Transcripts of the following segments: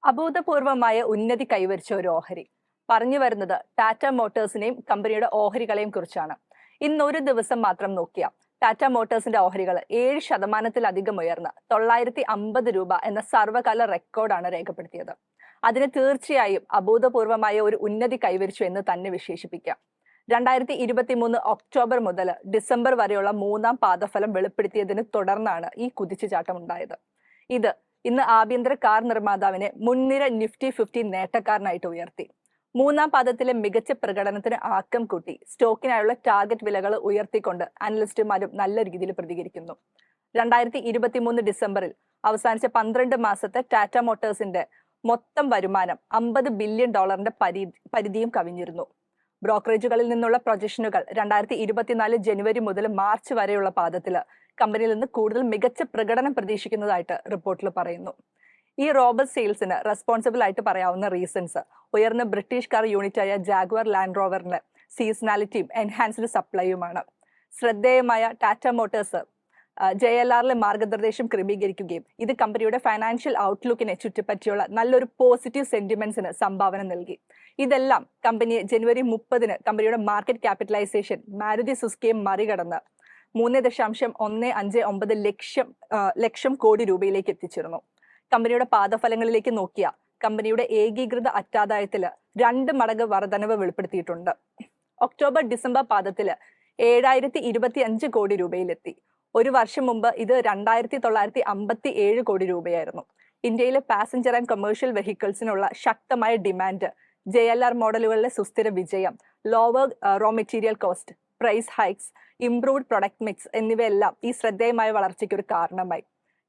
അഭൂതപൂർവമായ ഉന്നതി കൈവരിച്ച ഒരു ഓഹരി. പറഞ്ഞു വരുന്നത് ടാറ്റ മോട്ടോഴ്സിനെയും കമ്പനിയുടെ ഓഹരികളെയും കുറിച്ചാണ്. ഇന്നൊരു ദിവസം മാത്രം നോക്കിയ ടാറ്റ മോട്ടോഴ്സിന്റെ ഓഹരികൾ 7% ഉയർന്ന് 950 രൂപ എന്ന സർവ്വകാല റെക്കോർഡാണ് രേഖപ്പെടുത്തിയത്. അതിന് തീർച്ചയായും അഭൂതപൂർവമായ ഒരു ഉന്നതി കൈവരിച്ചു എന്ന് തന്നെ വിശേഷിപ്പിക്കാം. 2023 ഒക്ടോബർ മുതൽ ഡിസംബർ വരെയുള്ള മൂന്നാം പാദഫലം വെളിപ്പെടുത്തിയതിനെ തുടർന്നാണ് ഈ കുതിച്ചുചാട്ടം ഉണ്ടായത്. ഇത് ഇന്ന് ആഭ്യന്തര കാർ നിർമ്മാതാവിനെ മുൻനിര നിഫ്റ്റി 50 നേട്ടക്കാരനായിട്ട് ഉയർത്തി. മൂന്നാം പാദത്തിലെ മികച്ച പ്രകടനത്തിന് ആക്കം കൂട്ടി സ്റ്റോക്കിനായുള്ള ടാർഗറ്റ് വിലകൾ ഉയർത്തിക്കൊണ്ട് അനലിസ്റ്റുമാരും നല്ല രീതിയിൽ പ്രതികരിക്കുന്നു. 2023 ഡിസംബറിൽ അവസാനിച്ച 12 മാസത്തെ ടാറ്റ മോട്ടോഴ്സിന്റെ മൊത്തം വരുമാനം $50 ബില്യൺ പരിധിയും കവിഞ്ഞിരുന്നു. ബ്രോക്കറേജുകളിൽ നിന്നുള്ള പ്രൊജക്ഷനുകൾ 2024 ജനുവരി മുതൽ മാർച്ച് വരെയുള്ള പാദത്തില് കമ്പനിയിൽ നിന്ന് കൂടുതൽ മികച്ച പ്രകടനം പ്രതീക്ഷിക്കുന്നതായിട്ട് റിപ്പോർട്ടിൽ പറയുന്നു. ഈ റോബസ്റ്റ് സെയിൽസിന് റെസ്പോൺസിബിൾ ആയിട്ട് പറയാവുന്ന റീസൺസ് ഉയർന്ന ബ്രിട്ടീഷ് കാർ യൂണിറ്റായ ജാഗ്വർ ലാൻഡ് റോവറിന്റെ സീസണാലിറ്റിയും എൻഹാൻസ്ഡ് സപ്ലൈയുമാണ്. ശ്രദ്ധേയമായ ടാറ്റ മോട്ടോഴ്സ് JLRലെ മാർഗനിർദ്ദേശം ക്രമീകരിക്കുകയും ഇത് കമ്പനിയുടെ ഫൈനാൻഷ്യൽ ഔട്ട്ലുക്കിനെ ചുറ്റിപ്പറ്റിയുള്ള നല്ലൊരു പോസിറ്റീവ് സെന്റിമെന്റ്സിന് സംഭാവന നൽകി. ഇതെല്ലാം കമ്പനിയെ ജനുവരി 30 കമ്പനിയുടെ മാർക്കറ്റ് ക്യാപിറ്റലൈസേഷൻ മാരുതി സുസുക്കിയെ മറികടന്ന് 3.159 ലക്ഷം കോടി രൂപയിലേക്ക് എത്തിച്ചിരുന്നു. കമ്പനിയുടെ പാദഫലങ്ങളിലേക്ക് നോക്കിയ കമ്പനിയുടെ ഏകീകൃത അറ്റാദായത്തില് 2 മടങ്ങ് വർധനവ് വെളിപ്പെടുത്തിയിട്ടുണ്ട്. ഒക്ടോബർ ഡിസംബർ പാദത്തില് 7025 കോടി രൂപയിലെത്തി. ഒരു വർഷം മുമ്പ് ഇത് 2957 കോടി രൂപയായിരുന്നു. ഇന്ത്യയിലെ പാസഞ്ചർ ആൻഡ് കൊമേഴ്ഷ്യൽ വെഹിക്കിൾസിനുള്ള ശക്തമായ ഡിമാൻഡ്, JLR മോഡലുകളിലെ സുസ്ഥിര വിജയം, lower raw material cost, price hikes, improved product mix എന്നിവയെല്ലാം ഈ ശ്രദ്ധേയമായ വളർച്ചയ്ക്ക് ഒരു കാരണമായി.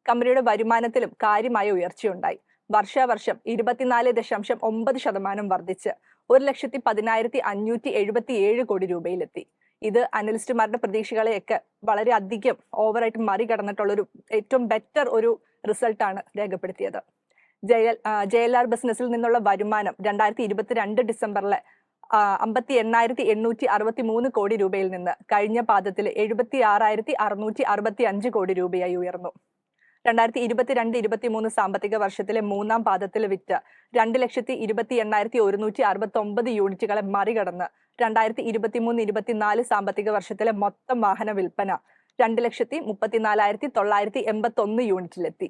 കമ്പനിയുടെ വരുമാനത്തിലും കാര്യമായ ഉയർച്ചയുണ്ടായി. വർഷാവർഷം 24.9% വർദ്ധിച്ച് 1,10,577 കോടി രൂപയിലെത്തി. ഇത് അനലിസ്റ്റുമാരുടെ പ്രതീക്ഷകളെയൊക്കെ വളരെ അധികം ഓവറായിട്ട് മറികടന്നിട്ടുള്ള ഏറ്റവും ബെറ്റർ ഒരു റിസൾട്ടാണ് രേഖപ്പെടുത്തിയത്. JLR ബിസിനസ്സിൽ നിന്നുള്ള വരുമാനം 2022 ഡിസംബറിലെ 58,863 കോടി രൂപയിൽ നിന്ന് കഴിഞ്ഞ പാദത്തിൽ 76,665 കോടി രൂപയായി ഉയർന്നു. 2022-23 സാമ്പത്തിക വർഷത്തിലെ മൂന്നാം പാദത്തിൽ വിറ്റ് 2,28,169 യൂണിറ്റുകളെ മറികടന്ന് 2023-24 സാമ്പത്തിക വർഷത്തിലെ മൊത്തം വാഹന വിൽപ്പന 2,34,981 യൂണിറ്റിലെത്തി.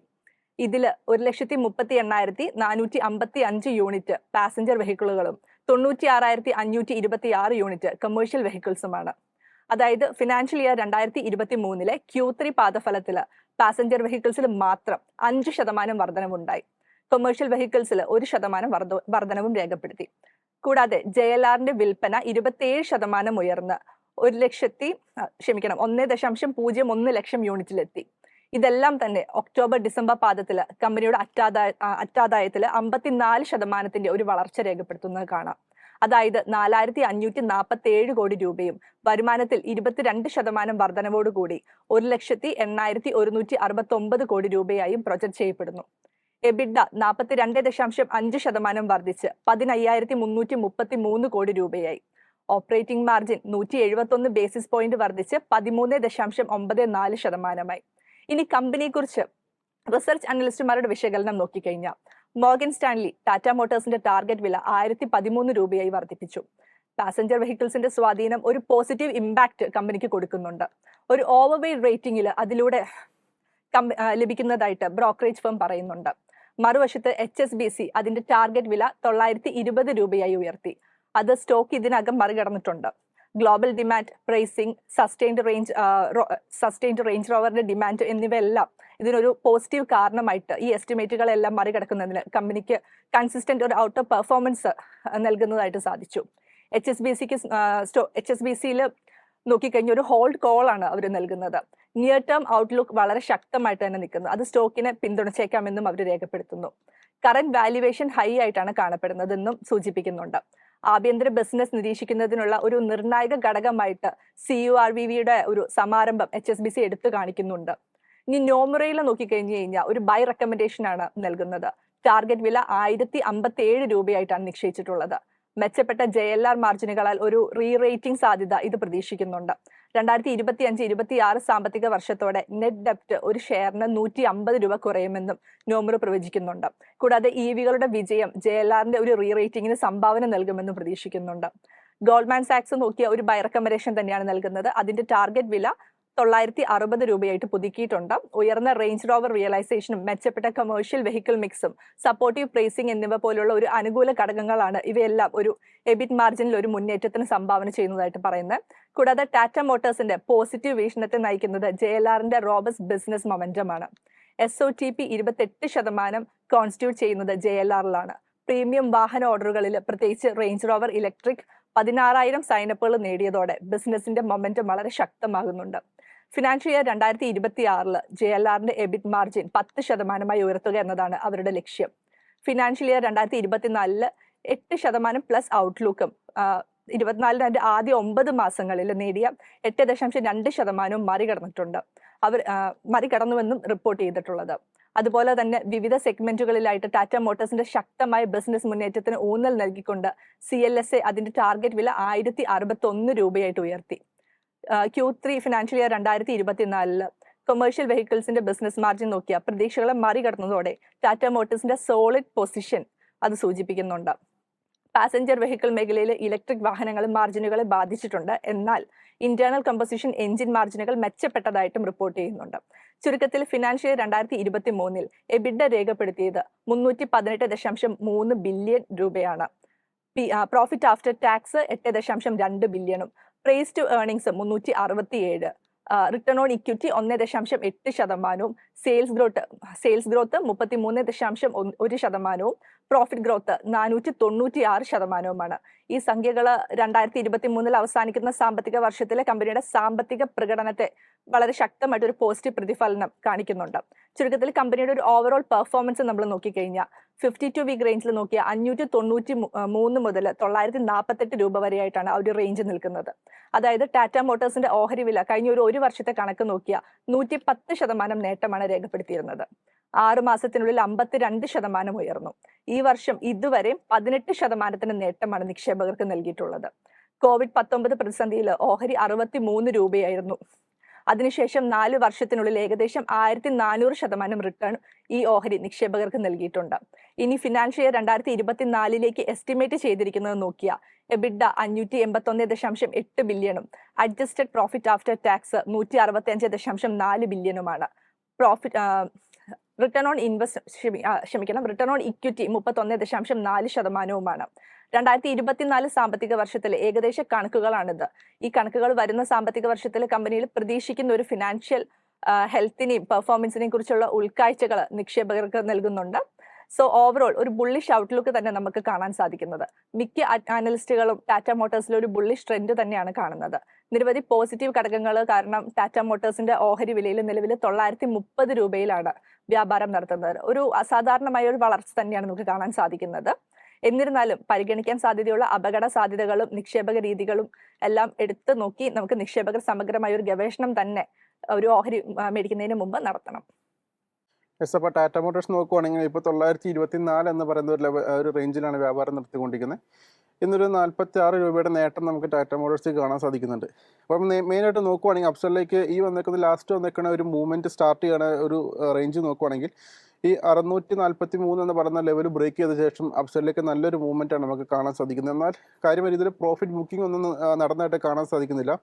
ഇതിൽ 1,38,455 യൂണിറ്റ് പാസഞ്ചർ വെഹിക്കിളുകളും 96,526 യൂണിറ്റ് കമേഴ്ഷ്യൽ വെഹിക്കിൾസുമാണ്. അതായത് ഫിനാൻഷ്യൽ ഇയർ 2023 Q3 പാദഫലത്തില് പാസഞ്ചർ വെഹിക്കിൾസിൽ മാത്രം 5% വർധനവുണ്ടായി. കൊമേഴ്ഷ്യൽ വെഹിക്കിൾസിൽ 1% വർധനവും രേഖപ്പെടുത്തി. കൂടാതെ JLRന്റെ വിൽപ്പന 27% ഉയർന്ന് 1.01 ലക്ഷം യൂണിറ്റിലെത്തി. ഇതെല്ലാം തന്നെ ഒക്ടോബർ ഡിസംബർ പാദത്തില് കമ്പനിയുടെ അറ്റാദായത്തില് 54% ഒരു വളർച്ച രേഖപ്പെടുത്തുന്നത് കാണാം. അതായത് 4,547 കോടി രൂപയും വരുമാനത്തിൽ 22% വർധനവോടുകൂടി 1,80,169 കോടി രൂപയായും പ്രൊജക്ട് ചെയ്യപ്പെടുന്നു. എബിഡ 42.5% വർദ്ധിച്ച് 15,333 കോടി രൂപയായി. ഓപ്പറേറ്റിംഗ് മാർജിൻ 171 ബേസിസ് പോയിന്റ് വർദ്ധിച്ച് 13.94%. ഇനി കമ്പനിയെക്കുറിച്ച് റിസർച്ച് അനലിസ്റ്റുമാരുടെ വിശകലനം നോക്കിക്കഴിഞ്ഞാൽ മോർഗൻ സ്റ്റാൻലി ടാറ്റ മോട്ടോഴ്സിന്റെ ടാർഗറ്റ് വില 1013 രൂപയായി വർദ്ധിപ്പിച്ചു. പാസഞ്ചർ വെഹിക്കിൾസിന്റെ സ്വാധീനം ഒരു പോസിറ്റീവ് ഇമ്പാക്ട് കമ്പനിക്ക് കൊടുക്കുന്നുണ്ട്. ഒരു ഓവർവെയ്റ്റ് റേറ്റിംഗിൽ അതിലൂടെ ലഭിക്കുന്നതായിട്ട് ബ്രോക്കറേജ് ഫേം പറയുന്നുണ്ട്. മറുവശത്ത് HSBC അതിന്റെ ടാർഗറ്റ് വില 920 രൂപയായി ഉയർത്തി. അത് സ്റ്റോക്ക് ഇതിനകം മറികടന്നിട്ടുണ്ട്. Global demand, pricing, sustained range റോവറിന്റെ ഡിമാൻഡ് എന്നിവയെല്ലാം ഇതിനൊരു പോസിറ്റീവ് കാരണമായിട്ട് ഈ എസ്റ്റിമേറ്റുകളെല്ലാം മറികടക്കുന്നതിന് കമ്പനിക്ക് കൺസിസ്റ്റന്റ് ഒരു ഔട്ട് ഓഫ് പെർഫോമൻസ് നൽകുന്നതായിട്ട് സാധിച്ചു. HSBCയിൽ നോക്കിക്കഴിഞ്ഞാൽ ഒരു ഹോൾഡ് കോൾ ആണ് അവർ നൽകുന്നത്. നിയർ ടേം ഔട്ട്ലുക്ക് വളരെ ശക്തമായിട്ട് തന്നെ നിൽക്കുന്നു. അത് സ്റ്റോക്കിനെ പിന്തുണച്ചേക്കാമെന്നും അവർ രേഖപ്പെടുത്തുന്നു. കറന്റ് വാല്യുവേഷൻ ഹൈ ആയിട്ടാണ് കാണപ്പെടുന്നതെന്നും സൂചിപ്പിക്കുന്നുണ്ട്. ആഭ്യന്തര ബിസിനസ് നിരീക്ഷിക്കുന്നതിനുള്ള ഒരു നിർണായക ഘടകമായിട്ട് CURVയുടെ ഒരു സമാരംഭം HSBC എടുത്തു കാണിക്കുന്നുണ്ട്. ഇനി നോമുറയിൽ നോക്കിക്കഴിഞ്ഞു കഴിഞ്ഞാൽ ഒരു ബൈ റെക്കമെൻഡേഷൻ ആണ് നൽകുന്നത്. ടാർഗറ്റ് വില 1057 രൂപയായിട്ടാണ് നിശ്ചയിച്ചിട്ടുള്ളത്. മെച്ചപ്പെട്ട JLR മാർജിനുകളാൽ ഒരു റീ റേറ്റിംഗ് സാധ്യത ഇത് പ്രതീക്ഷിക്കുന്നുണ്ട്. 2025-26 സാമ്പത്തിക വർഷത്തോടെ നെറ്റ് ഡെപ്റ്റ് ഒരു ഷെയറിന് 150 രൂപ കുറയുമെന്നും നോമുറ പ്രവചിക്കുന്നുണ്ട്. കൂടാതെ EVകളുടെ വിജയം JLRന്റെ ഒരു റീ റേറ്റിംഗിന് സംഭാവന നൽകുമെന്നും പ്രതീക്ഷിക്കുന്നുണ്ട്. ഗോൾഡ്മാൻ സാക്സ് നോക്കിയ ഒരു ബൈ റെക്കമെൻഡേഷൻ തന്നെയാണ് നൽകുന്നത്. അതിന്റെ ടാർഗറ്റ് വില 960 രൂപയായിട്ട് പുതുക്കിയിട്ടുണ്ട്. ഉയർന്ന റേഞ്ച് റോവർ റിയലൈസേഷനും മെച്ചപ്പെട്ട കമേഴ്ഷ്യൽ വെഹിക്കിൾ മിക്സും സപ്പോർട്ടീവ് പ്രൈസിംഗ് എന്നിവ പോലുള്ള ഒരു അനുകൂല ഘടകങ്ങളാണ് ഇവയെല്ലാം ഒരു എബിറ്റ് മാർജിനിൽ ഒരു മുന്നേറ്റത്തിന് സംഭാവന ചെയ്യുന്നതായിട്ട് പറയുന്നത്. കൂടാതെ ടാറ്റ മോട്ടോഴ്സിന്റെ പോസിറ്റീവ് വീക്ഷണത്തെ നയിക്കുന്നത് JLRന്റെ റോബസ്റ്റ് ബിസിനസ് മൊമെന്റമാണ്. SOTP 28% കോൺസ്റ്റിറ്റ്യൂട്ട് ചെയ്യുന്നത് JLRലാണ്. പ്രീമിയം വാഹന ഓർഡറുകളിൽ പ്രത്യേകിച്ച് റേഞ്ച് റോവർ ഇലക്ട്രിക് 16,000 സൈനപ്പുകൾ നേടിയതോടെ ബിസിനസിന്റെ മൊമെന്റം വളരെ ശക്തമാകുന്നുണ്ട്. ഫിനാൻഷ്യൽ ഇയർ 2026 JLRന്റെ എബിറ്റ് മാർജിൻ 10% ഉയർത്തുക എന്നതാണ് അവരുടെ ലക്ഷ്യം. ഫിനാൻഷ്യൽ ഇയർ 2024 8% പ്ലസ് ഔട്ട്ലുക്കും 24 അതിന്റെ ആദ്യ 9 മാസങ്ങളിൽ നേടിയ 8.2% മറികടന്നിട്ടുണ്ട്. മറികടന്നുവെന്നും റിപ്പോർട്ട് ചെയ്തിട്ടുള്ളത്. അതുപോലെ തന്നെ വിവിധ സെഗ്മെന്റുകളിലായിട്ട് ടാറ്റ മോട്ടോഴ്സിന്റെ ശക്തമായ ബിസിനസ് മുന്നേറ്റത്തിന് ഊന്നൽ നൽകിക്കൊണ്ട് CLSA അതിന്റെ ടാർഗറ്റ് വില 1061 രൂപയായിട്ട് ഉയർത്തി. Q3 ഫിനാൻഷ്യൽ ഇയർ 2024 കൊമേഴ്ഷ്യൽ വെഹിക്കിൾസിന്റെ ബിസിനസ് മാർജിൻ നോക്കിയ പ്രതീക്ഷകളെ മറികടന്നതോടെ ടാറ്റ മോട്ടോഴ്സിന്റെ സോളിഡ് പൊസിഷൻ അത് സൂചിപ്പിക്കുന്നുണ്ട്. പാസഞ്ചർ വെഹിക്കിൾ മേഖലയിൽ ഇലക്ട്രിക് വാഹനങ്ങൾ മാർജിനുകളെ ബാധിച്ചിട്ടുണ്ട്. എന്നാൽ ഇന്റേണൽ കമ്പോസിഷൻ എഞ്ചിൻ മാർജിനുകൾ മെച്ചപ്പെട്ടതായിട്ടും റിപ്പോർട്ട് ചെയ്യുന്നുണ്ട്. ചുരുക്കത്തിൽ ഫിനാൻഷ്യൽ 2023 എബിഡ രേഖപ്പെടുത്തിയത് 318.3 ബില്യൺ രൂപയാണ്. പ്രോഫിറ്റ് ആഫ്റ്റർ ടാക്സ് 8.2 ബില്യണും price to earnings 367, return on equity 1.8%, sales growth 33.1%, profit growth 496%. ഈ സംഖ്യകൾ 2023 അവസാനിക്കുന്ന സാമ്പത്തിക വർഷത്തിലെ കമ്പനിയുടെ സാമ്പത്തിക പ്രകടനത്തെ വളരെ ശക്തമായിട്ട് ഒരു പോസിറ്റീവ് പ്രതിഫലനം കാണിക്കുന്നുണ്ട്. ചുരുക്കത്തിൽ കമ്പനിയുടെ ഒരു ഓവറോൾ പെർഫോമൻസ് നമ്മൾ നോക്കിക്കഴിഞ്ഞാൽ 52 വീക്ക് റേഞ്ചിൽ നോക്കിയാൽ 593 മുതൽ 948 രൂപ വരെയായിട്ടാണ് ആ ഒരു റേഞ്ച് നിൽക്കുന്നത്. അതായത് ടാറ്റ മോട്ടോഴ്സിന്റെ ഓഹരി വില കഴിഞ്ഞ ഒരു വർഷത്തെ കണക്ക് നോക്കിയാൽ 110% നേട്ടമാണ് രേഖപ്പെടുത്തിയിരുന്നത്. 6 മാസത്തിനുള്ളിൽ 52% ഉയർന്നു. ഈ വർഷം ഇതുവരെ 18% നേട്ടമാണ് നിക്ഷേപകർക്ക് നൽകിയിട്ടുള്ളത്. COVID-19 പ്രതിസന്ധിയിൽ ഓഹരി 63 രൂപയായിരുന്നു. അതിനുശേഷം 4 വർഷത്തിനുള്ളിൽ ഏകദേശം 1400% റിട്ടേൺ ഈ ഓഹരി നിക്ഷേപകർക്ക് നൽകിയിട്ടുണ്ട്. ഇനി ഫിനാൻഷ്യൽ ഇയർ 2024 എസ്റ്റിമേറ്റ് ചെയ്തിരിക്കുന്നത് നോക്കിയാൽ എബിഡ 581.8 ബില്യണും അഡ്ജസ്റ്റഡ് പ്രോഫിറ്റ് ആഫ്റ്റർ ടാക്സ് 165.4 ബില്യണുമാണ്. Return on return on equity 31.4%. 2024 സാമ്പത്തിക വർഷത്തിലെ ഏകദേശ കണക്കുകളാണിത്. ഈ കണക്കുകൾ വരുന്ന സാമ്പത്തിക വർഷത്തിൽ കമ്പനിയിൽ പ്രതീക്ഷിക്കുന്ന ഒരു ഫിനാൻഷ്യൽ ഹെൽത്തിനെയും പെർഫോമൻസിനെയും കുറിച്ചുള്ള ഉൾക്കാഴ്ചകൾ നിക്ഷേപകർക്ക് നൽകുന്നുണ്ട്. സോ ഓവറോൾ ഒരു ബുള്ളിഷ് ഔട്ട്ലുക്ക് തന്നെ നമുക്ക് കാണാൻ സാധിക്കുന്നത്. മിക്ക അനലിസ്റ്റുകളും ടാറ്റ മോട്ടോഴ്സിൽ ഒരു ബുള്ളിഷ് ട്രെൻഡ് തന്നെയാണ് കാണുന്നത്. നിരവധി പോസിറ്റീവ് ഘടകങ്ങൾ കാരണം ടാറ്റ മോട്ടോഴ്സിന്റെ ഓഹരി വിലയിൽ നിലവിൽ 930 രൂപയിലാണ് വ്യാപാരം നടത്തുന്നത്. ഒരു അസാധാരണമായ ഒരു വളർച്ച തന്നെയാണ് നമുക്ക് കാണാൻ സാധിക്കുന്നത്. എന്നിരുന്നാലും പരിഗണിക്കാൻ സാധ്യതയുള്ള അപകട സാധ്യതകളും നിക്ഷേപക രീതികളും എല്ലാം എടുത്തു നോക്കി നമുക്ക് നിക്ഷേപകർ സമഗ്രമായ ഒരു ഗവേഷണം തന്നെ ഒരു ഓഹരി മേടിക്കുന്നതിന് മുമ്പ് നടത്തണം. അപ്പോൾ ടാറ്റ മോട്ടോഴ്സ് നോക്കുവാണെങ്കിൽ ഇപ്പോൾ 924 എന്ന് പറയുന്ന ഒരു റേഞ്ചിലാണ് വ്യാപാരം നടത്തിക്കൊണ്ടിരിക്കുന്നത്. ഇന്നൊരു 46 രൂപയുടെ നേട്ടം നമുക്ക് ടാറ്റ മോട്ടോഴ്സിൽ കാണാൻ സാധിക്കുന്നുണ്ട്. അപ്പം മെയിനായിട്ട് നോക്കുവാണെങ്കിൽ അപ്സൈഡിലേക്ക് ഈ ലാസ്റ്റ് വന്നേക്കുന്ന ഒരു മൂവ്മെൻറ്റ് സ്റ്റാർട്ട് ചെയ്യണ ഒരു റേഞ്ച് നോക്കുവാണെങ്കിൽ ഈ 643 എന്ന് പറയുന്ന ലെവൽ ബ്രേക്ക് ചെയ്ത ശേഷം അപ്സൈഡിലേക്ക് നല്ലൊരു മൂവ്മെൻറ്റാണ് നമുക്ക് കാണാൻ സാധിക്കുന്നത്. എന്നാൽ കാര്യമായി ഇതിൽ പ്രോഫിറ്റ് ബുക്കിംഗ് ഒന്നും നടന്നതായിട്ട് കാണാൻ സാധിക്കുന്നില്ല.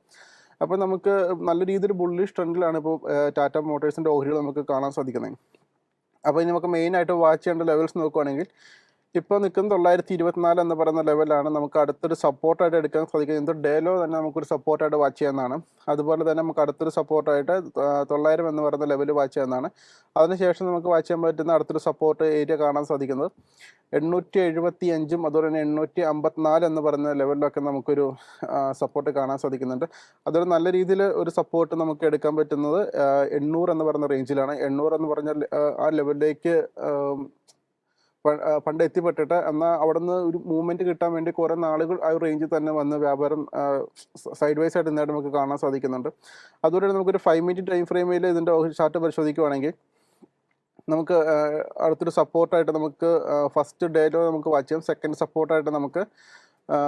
അപ്പോൾ നമുക്ക് നല്ല രീതിയിൽ ബുള്ളിഷ് ട്രെൻഡിലാണ് ഇപ്പോൾ ടാറ്റ മോട്ടോഴ്സിൻ്റെ ഓഹരികൾ നമുക്ക് കാണാൻ സാധിക്കുന്നത്. അപ്പോൾ ഇനി നമുക്ക് മെയിനായിട്ട് വാച്ച് ചെയ്യേണ്ട ലെവൽസ് നോക്കുവാണെങ്കിൽ ഇപ്പോൾ നിൽക്കുന്നത് 924 എന്ന് പറയുന്ന ലെവലാണ് നമുക്ക് അടുത്തൊരു സപ്പോർട്ടായിട്ട് എടുക്കാൻ സാധിക്കുന്നത്. എന്തൊരു ഡേലോ തന്നെ നമുക്കൊരു സപ്പോർട്ടായിട്ട് വാച്ച് ചെയ്യാവുന്നതാണ്. അതുപോലെ തന്നെ നമുക്ക് അടുത്തൊരു സപ്പോർട്ടായിട്ട് 900 എന്ന് പറയുന്ന ലെവൽ വാച്ച് ചെയ്യാവുന്നതാണ്. അതിനുശേഷം നമുക്ക് വാച്ച് ചെയ്യാൻ പറ്റുന്ന അടുത്തൊരു സപ്പോർട്ട് ഏരിയ കാണാൻ സാധിക്കുന്നത് 875 അതുപോലെ തന്നെ 854 എന്ന് പറയുന്ന ലെവലിലൊക്കെ നമുക്കൊരു സപ്പോർട്ട് കാണാൻ സാധിക്കുന്നുണ്ട്. അതൊരു നല്ല രീതിയിൽ ഒരു സപ്പോർട്ട് നമുക്ക് എടുക്കാൻ പറ്റുന്നത് 800 എന്ന് പറയുന്ന റേഞ്ചിലാണ്. 800 എന്ന് പറഞ്ഞ ആ ലെവലിലേക്ക് പണ്ട് എത്തിപ്പെട്ടിട്ട് എന്നാൽ അവിടെ നിന്ന് ഒരു മൂവ്മെൻറ്റ് കിട്ടാൻ വേണ്ടി കുറേ നാളുകൾ ആ ഒരു റേഞ്ചിൽ തന്നെ വന്ന് വ്യാപാരം സൈഡ് വൈസ് ആയിട്ട് ഇന്നായിട്ട് നമുക്ക് കാണാൻ സാധിക്കുന്നുണ്ട്. അതുപോലെ നമുക്കൊരു 5 മിനിറ്റ് ടൈം ഫ്രെയിമിൽ ഇതിൻ്റെ ചാർട്ട് പരിശോധിക്കുകയാണെങ്കിൽ നമുക്ക് അടുത്തൊരു സപ്പോർട്ടായിട്ട് നമുക്ക് ഫസ്റ്റ് ഡേയിലോ നമുക്ക് വാച്ച് ചെയ്യാം. സെക്കൻഡ് സപ്പോർട്ടായിട്ട് നമുക്ക്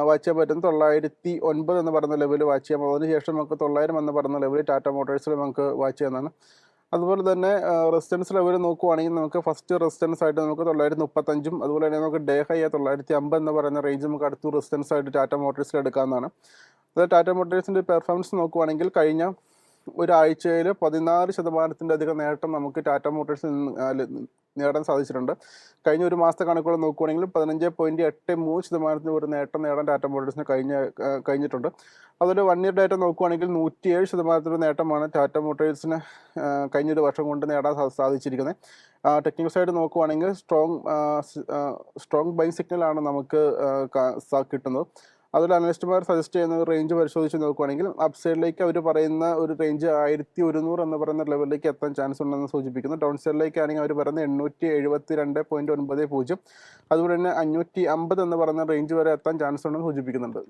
വാച്ച് ചെയ്യാൻ പറ്റും 909 എന്ന് പറയുന്ന ലെവൽ വാച്ച് ചെയ്യാം. അതിനുശേഷം നമുക്ക് 900 എന്ന് പറയുന്ന ലെവൽ ടാറ്റ മോട്ടോഴ്സിൽ നമുക്ക് വാച്ച് ചെയ്യാവുന്നതാണ്. അതുപോലെ തന്നെ റെസിസ്റ്റൻസ് ലെവൽ നോക്കുവാണെങ്കിൽ നമുക്ക് ഫസ്റ്റ് റെസിസ്റ്റൻസ് ആയിട്ട് നമുക്ക് 935 അതുപോലെ തന്നെ നമുക്ക് ഡേ ഹൈ 950 എന്ന് പറയുന്ന റേഞ്ച് നമുക്ക് അടുത്ത റെസിസ്റ്റൻസ് ആയിട്ട് ടാറ്റ മോട്ടോഴ്സിൽ എടുക്കാവുന്നതാണ്. അത് ടാറ്റ മോട്ടോഴ്സിൻ്റെ പെർഫോമൻസ് നോക്കുവാണെങ്കിൽ കഴിഞ്ഞ ഒരാഴ്ചയിൽ 16% അധികം നേട്ടം നമുക്ക് ടാറ്റ മോട്ടോഴ്സിൽ നേടാൻ സാധിച്ചിട്ടുണ്ട്. കഴിഞ്ഞ ഒരു മാസത്തെ കണക്കുകൾ നോക്കുവാണെങ്കിൽ 15.83% ഒരു നേട്ടം നേടാൻ ടാറ്റ മോട്ടോഴ്സിന് കഴിഞ്ഞിട്ടുണ്ട്. അതുപോലെ 1 ഇയർ ഡേറ്റ നോക്കുവാണെങ്കിൽ 107% നേട്ടമാണ് ടാറ്റ മോട്ടോഴ്സിന് കഴിഞ്ഞൊരു വർഷം കൊണ്ട് നേടാൻ സാധിച്ചിരിക്കുന്നത്. ടെക്നിക്കൽ സൈഡ് നോക്കുവാണെങ്കിൽ സ്ട്രോങ് ബൈ സിഗ്നലാണ് നമുക്ക് കിട്ടുന്നത്. അതുപോലെ അനലിസ്റ്റുമാർ സജസ്റ്റ് ചെയ്യുന്ന ഒരു റേഞ്ച് പരിശോധിച്ച് നോക്കുവാണെങ്കിൽ അപ്സൈഡിലേക്ക് അവർ പറയുന്ന ഒരു റേഞ്ച് 1100 എന്ന് പറയുന്ന ലെവലിലേക്ക് എത്താൻ ചാൻസ് ഉണ്ടെന്ന് സൂചിപ്പിക്കുന്നു. ഡൗൺ സൈഡിലേക്ക് ആണെങ്കിൽ അവർ പറയുന്നത് 872.90, അതുപോലെ തന്നെ 550 എന്ന് പറയുന്ന റേഞ്ച് വരെ എത്താൻ ചാൻസ് ഉണ്ടെന്ന് സൂചിപ്പിക്കുന്നുണ്ട്.